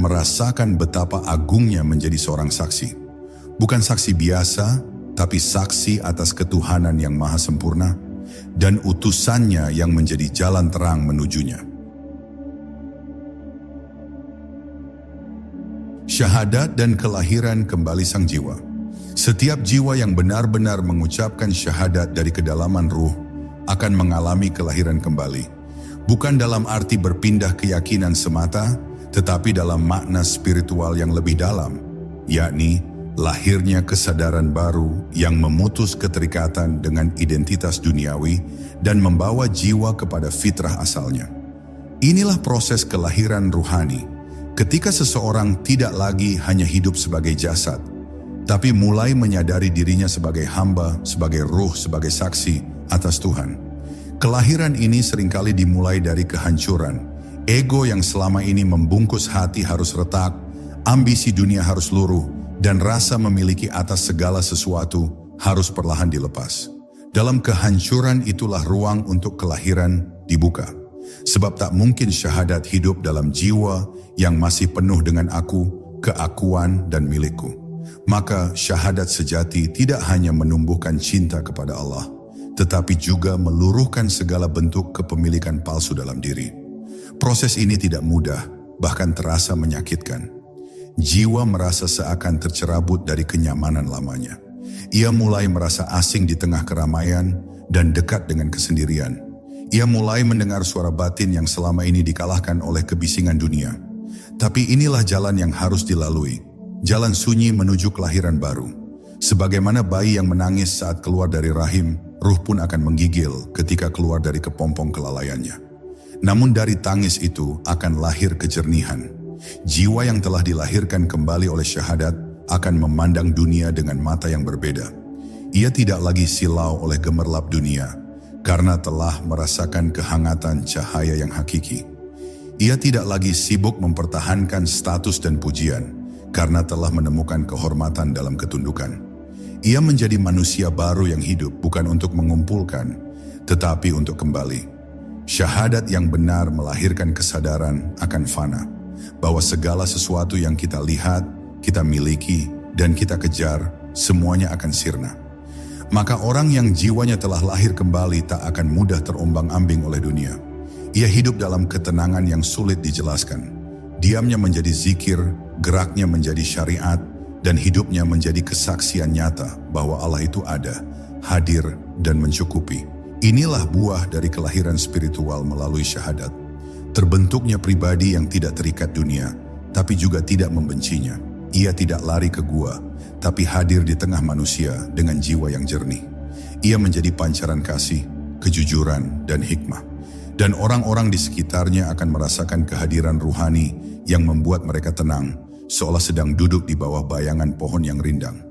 merasakan betapa agungnya menjadi seorang saksi. Bukan saksi biasa, tapi saksi atas ketuhanan yang maha sempurna dan utusannya yang menjadi jalan terang menujunya. Syahadat dan kelahiran kembali sang jiwa. Setiap jiwa yang benar-benar mengucapkan syahadat dari kedalaman ruh akan mengalami kelahiran kembali. Bukan dalam arti berpindah keyakinan semata, tetapi dalam makna spiritual yang lebih dalam, yakni lahirnya kesadaran baru yang memutus keterikatan dengan identitas duniawi dan membawa jiwa kepada fitrah asalnya. Inilah proses kelahiran ruhani, ketika seseorang tidak lagi hanya hidup sebagai jasad, tapi mulai menyadari dirinya sebagai hamba, sebagai ruh, sebagai saksi atas Tuhan. Kelahiran ini seringkali dimulai dari kehancuran. Ego yang selama ini membungkus hati harus retak, ambisi dunia harus luruh, dan rasa memiliki atas segala sesuatu harus perlahan dilepas. Dalam kehancuran itulah ruang untuk kelahiran dibuka. Sebab tak mungkin syahadat hidup dalam jiwa yang masih penuh dengan aku, keakuan, dan milikku. Maka syahadat sejati tidak hanya menumbuhkan cinta kepada Allah, tetapi juga meluruhkan segala bentuk kepemilikan palsu dalam diri. Proses ini tidak mudah, bahkan terasa menyakitkan. Jiwa merasa seakan tercerabut dari kenyamanan lamanya. Ia mulai merasa asing di tengah keramaian dan dekat dengan kesendirian. Ia mulai mendengar suara batin yang selama ini dikalahkan oleh kebisingan dunia. Tapi inilah jalan yang harus dilalui, jalan sunyi menuju kelahiran baru. Sebagaimana bayi yang menangis saat keluar dari rahim, ruh pun akan menggigil ketika keluar dari kepompong kelalaiannya. Namun dari tangis itu akan lahir kejernihan. Jiwa yang telah dilahirkan kembali oleh syahadat akan memandang dunia dengan mata yang berbeda. Ia tidak lagi silau oleh gemerlap dunia, karena telah merasakan kehangatan cahaya yang hakiki. Ia tidak lagi sibuk mempertahankan status dan pujian, karena telah menemukan kehormatan dalam ketundukan. Ia menjadi manusia baru yang hidup bukan untuk mengumpulkan, tetapi untuk kembali. Syahadat yang benar melahirkan kesadaran akan fana, bahwa segala sesuatu yang kita lihat, kita miliki, dan kita kejar, semuanya akan sirna. Maka orang yang jiwanya telah lahir kembali tak akan mudah terombang-ambing oleh dunia. Ia hidup dalam ketenangan yang sulit dijelaskan. Diamnya menjadi zikir, geraknya menjadi syariat, dan hidupnya menjadi kesaksian nyata bahwa Allah itu ada, hadir, dan mencukupi. Inilah buah dari kelahiran spiritual melalui syahadat. Terbentuknya pribadi yang tidak terikat dunia, tapi juga tidak membencinya. Ia tidak lari ke gua, tapi hadir di tengah manusia dengan jiwa yang jernih. Ia menjadi pancaran kasih, kejujuran, dan hikmah. Dan orang-orang di sekitarnya akan merasakan kehadiran ruhani yang membuat mereka tenang, seolah sedang duduk di bawah bayangan pohon yang rindang.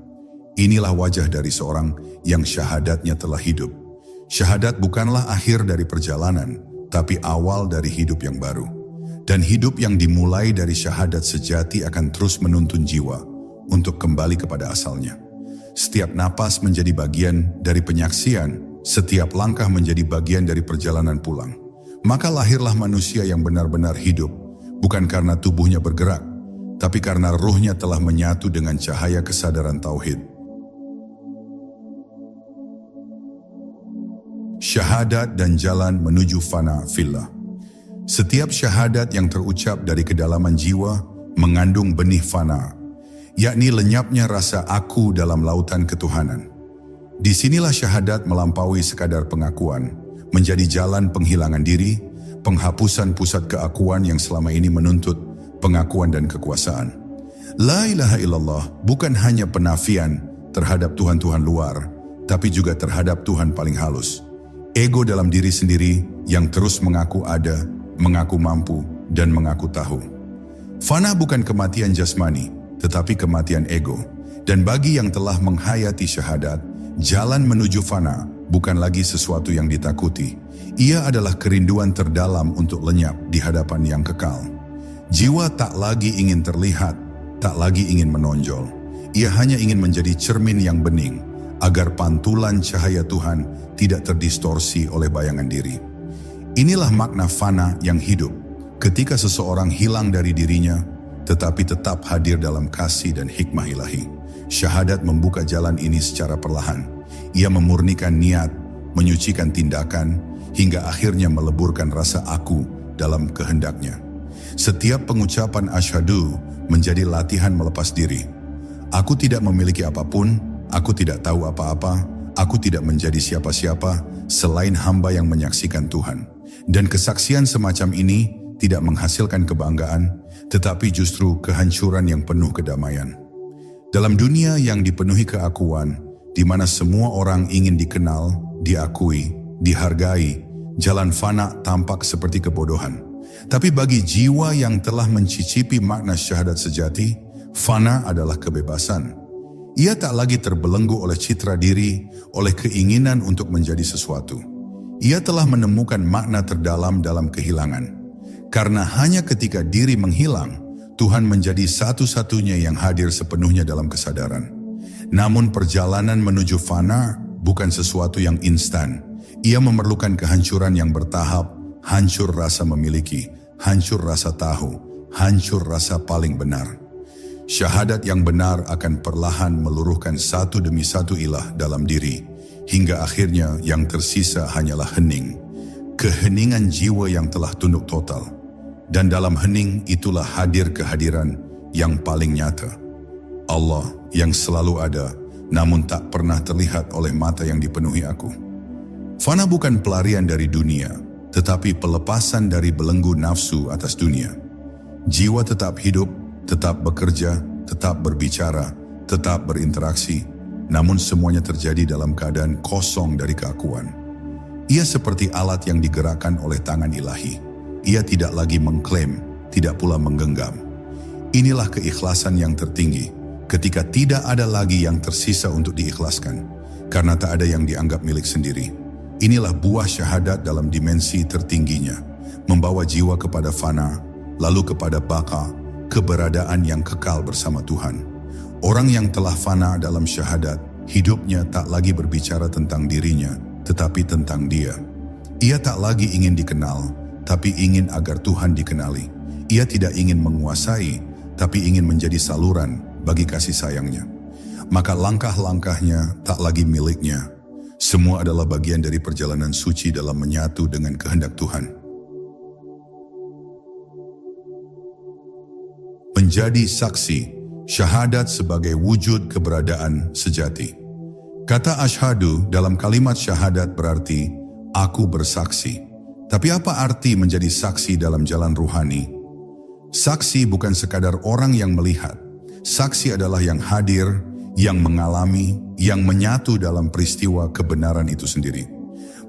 Inilah wajah dari seorang yang syahadatnya telah hidup. Syahadat bukanlah akhir dari perjalanan, tapi awal dari hidup yang baru. Dan hidup yang dimulai dari syahadat sejati akan terus menuntun jiwa untuk kembali kepada asalnya. Setiap napas menjadi bagian dari penyaksian, setiap langkah menjadi bagian dari perjalanan pulang. Maka lahirlah manusia yang benar-benar hidup, bukan karena tubuhnya bergerak, tapi karena ruhnya telah menyatu dengan cahaya kesadaran tauhid. Syahadat dan jalan menuju fana fillah. Setiap syahadat yang terucap dari kedalaman jiwa mengandung benih fana, yakni lenyapnya rasa aku dalam lautan ketuhanan. Disinilah syahadat melampaui sekadar pengakuan, menjadi jalan penghilangan diri, penghapusan pusat keakuan yang selama ini menuntut pengakuan dan kekuasaan. La ilaha illallah bukan hanya penafian terhadap Tuhan-Tuhan luar, tapi juga terhadap Tuhan paling halus. Ego dalam diri sendiri yang terus mengaku ada, mengaku mampu, dan mengaku tahu. Fana bukan kematian jasmani, tetapi kematian ego. Dan bagi yang telah menghayati syahadat, jalan menuju fana bukan lagi sesuatu yang ditakuti. Ia adalah kerinduan terdalam untuk lenyap di hadapan yang kekal. Jiwa tak lagi ingin terlihat, tak lagi ingin menonjol. Ia hanya ingin menjadi cermin yang bening, agar pantulan cahaya Tuhan tidak terdistorsi oleh bayangan diri. Inilah makna fana yang hidup. Ketika seseorang hilang dari dirinya, tetapi tetap hadir dalam kasih dan hikmah ilahi. Syahadat membuka jalan ini secara perlahan. Ia memurnikan niat, menyucikan tindakan, hingga akhirnya meleburkan rasa aku dalam kehendaknya. Setiap pengucapan asyhadu menjadi latihan melepas diri. Aku tidak memiliki apapun, aku tidak tahu apa-apa, aku tidak menjadi siapa-siapa selain hamba yang menyaksikan Tuhan. Dan kesaksian semacam ini tidak menghasilkan kebanggaan, tetapi justru kehancuran yang penuh kedamaian. Dalam dunia yang dipenuhi keakuan, di mana semua orang ingin dikenal, diakui, dihargai, jalan fana tampak seperti kebodohan. Tapi bagi jiwa yang telah mencicipi makna syahadat sejati, fana adalah kebebasan. Ia tak lagi terbelenggu oleh citra diri, oleh keinginan untuk menjadi sesuatu. Ia telah menemukan makna terdalam dalam kehilangan. Karena hanya ketika diri menghilang, Tuhan menjadi satu-satunya yang hadir sepenuhnya dalam kesadaran. Namun perjalanan menuju fana bukan sesuatu yang instan. Ia memerlukan kehancuran yang bertahap, hancur rasa memiliki, hancur rasa tahu, hancur rasa paling benar. Syahadat yang benar akan perlahan meluruhkan satu demi satu ilah dalam diri, hingga akhirnya yang tersisa hanyalah hening. Keheningan jiwa yang telah tunduk total. Dan dalam hening itulah hadir kehadiran yang paling nyata. Allah yang selalu ada, namun tak pernah terlihat oleh mata yang dipenuhi aku. Fana bukan pelarian dari dunia, tetapi pelepasan dari belenggu nafsu atas dunia. Jiwa tetap hidup, tetap bekerja, tetap berbicara, tetap berinteraksi, namun semuanya terjadi dalam keadaan kosong dari keakuan. Ia seperti alat yang digerakkan oleh tangan ilahi. Ia tidak lagi mengklaim, tidak pula menggenggam. Inilah keikhlasan yang tertinggi, ketika tidak ada lagi yang tersisa untuk diikhlaskan, karena tak ada yang dianggap milik sendiri. Inilah buah syahadat dalam dimensi tertingginya, membawa jiwa kepada fana, lalu kepada baka, keberadaan yang kekal bersama Tuhan. Orang yang telah fana dalam syahadat, hidupnya tak lagi berbicara tentang dirinya, tetapi tentang Dia. Ia tak lagi ingin dikenal, tapi ingin agar Tuhan dikenali. Ia tidak ingin menguasai, tapi ingin menjadi saluran bagi kasih sayangnya. Maka langkah-langkahnya tak lagi miliknya. Semua adalah bagian dari perjalanan suci dalam menyatu dengan kehendak Tuhan. Menjadi saksi, syahadat sebagai wujud keberadaan sejati. Kata asyhadu dalam kalimat syahadat berarti aku bersaksi. Tapi apa arti menjadi saksi dalam jalan ruhani? Saksi bukan sekadar orang yang melihat. Saksi adalah yang hadir, yang mengalami, yang menyatu dalam peristiwa kebenaran itu sendiri.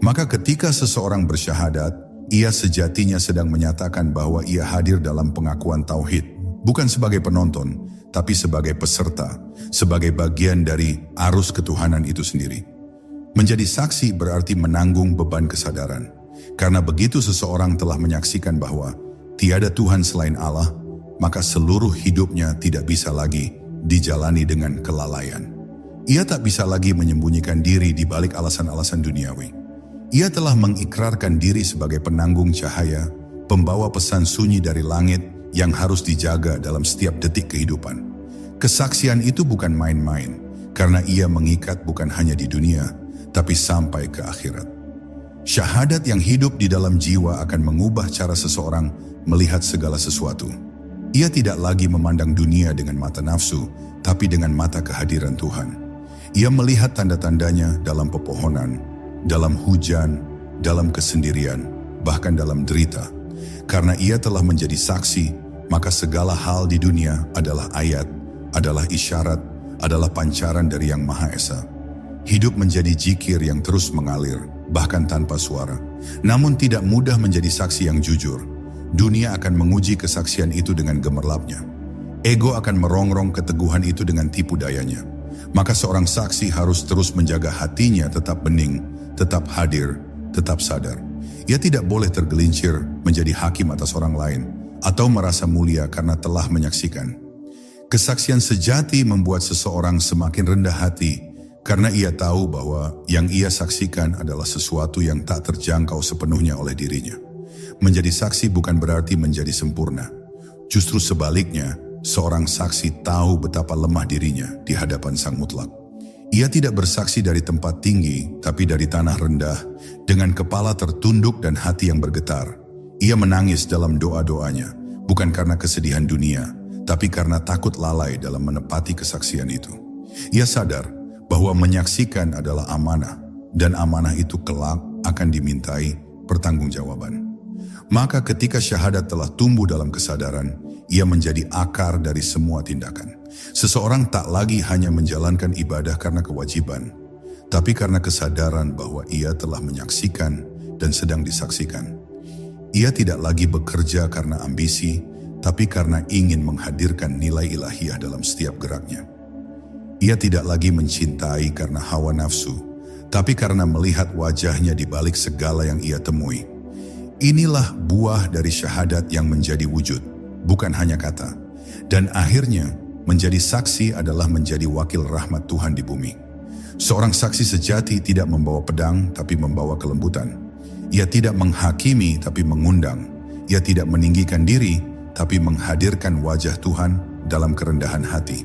Maka ketika seseorang bersyahadat, ia sejatinya sedang menyatakan bahwa ia hadir dalam pengakuan tauhid, bukan sebagai penonton, tapi sebagai peserta, sebagai bagian dari arus ketuhanan itu sendiri. Menjadi saksi berarti menanggung beban kesadaran, karena begitu seseorang telah menyaksikan bahwa tiada Tuhan selain Allah, maka seluruh hidupnya tidak bisa lagi dijalani dengan kelalaian. Ia tak bisa lagi menyembunyikan diri di balik alasan-alasan duniawi. Ia telah mengikrarkan diri sebagai penanggung cahaya, pembawa pesan sunyi dari langit yang harus dijaga dalam setiap detik kehidupan. Kesaksian itu bukan main-main, karena ia mengikat bukan hanya di dunia, tapi sampai ke akhirat. Syahadat yang hidup di dalam jiwa akan mengubah cara seseorang melihat segala sesuatu. Ia tidak lagi memandang dunia dengan mata nafsu, tapi dengan mata kehadiran Tuhan. Ia melihat tanda-tandanya dalam pepohonan, dalam hujan, dalam kesendirian, bahkan dalam derita. Karena ia telah menjadi saksi, maka segala hal di dunia adalah ayat, adalah isyarat, adalah pancaran dari Yang Maha Esa. Hidup menjadi zikir yang terus mengalir, bahkan tanpa suara. Namun tidak mudah menjadi saksi yang jujur. Dunia akan menguji kesaksian itu dengan gemerlapnya. Ego akan merongrong keteguhan itu dengan tipu dayanya. Maka seorang saksi harus terus menjaga hatinya tetap bening, tetap hadir, tetap sadar. Ia tidak boleh tergelincir menjadi hakim atas orang lain, atau merasa mulia karena telah menyaksikan. Kesaksian sejati membuat seseorang semakin rendah hati, karena ia tahu bahwa yang ia saksikan adalah sesuatu yang tak terjangkau sepenuhnya oleh dirinya. Menjadi saksi bukan berarti menjadi sempurna. Justru sebaliknya, Seorang saksi tahu betapa lemah dirinya di hadapan Sang Mutlak. Ia tidak bersaksi dari tempat tinggi, tapi dari tanah rendah, dengan kepala tertunduk dan hati yang bergetar. Ia menangis dalam doa-doanya, bukan karena kesedihan dunia, tapi karena takut lalai dalam menepati kesaksian itu. Ia sadar bahwa menyaksikan adalah amanah, dan amanah itu kelak akan dimintai pertanggungjawaban. Maka ketika syahadat telah tumbuh dalam kesadaran, ia menjadi akar dari semua tindakan. Seseorang tak lagi hanya menjalankan ibadah karena kewajiban, tapi karena kesadaran bahwa ia telah menyaksikan dan sedang disaksikan. Ia tidak lagi bekerja karena ambisi, tapi karena ingin menghadirkan nilai ilahiyah dalam setiap geraknya. Ia tidak lagi mencintai karena hawa nafsu, tapi karena melihat wajahnya di balik segala yang ia temui. Inilah buah dari syahadat yang menjadi wujud, bukan hanya kata. Dan akhirnya, menjadi saksi adalah menjadi wakil rahmat Tuhan di bumi. Seorang saksi sejati tidak membawa pedang, tapi membawa kelembutan. Ia tidak menghakimi, tapi mengundang. Ia tidak meninggikan diri, tapi menghadirkan wajah Tuhan dalam kerendahan hati.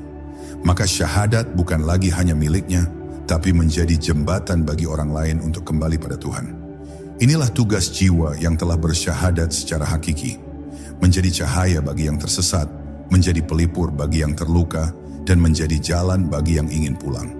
Maka syahadat bukan lagi hanya miliknya, tapi menjadi jembatan bagi orang lain untuk kembali pada Tuhan. Inilah tugas jiwa yang telah bersyahadat secara hakiki. Menjadi cahaya bagi yang tersesat, menjadi pelipur bagi yang terluka, dan menjadi jalan bagi yang ingin pulang.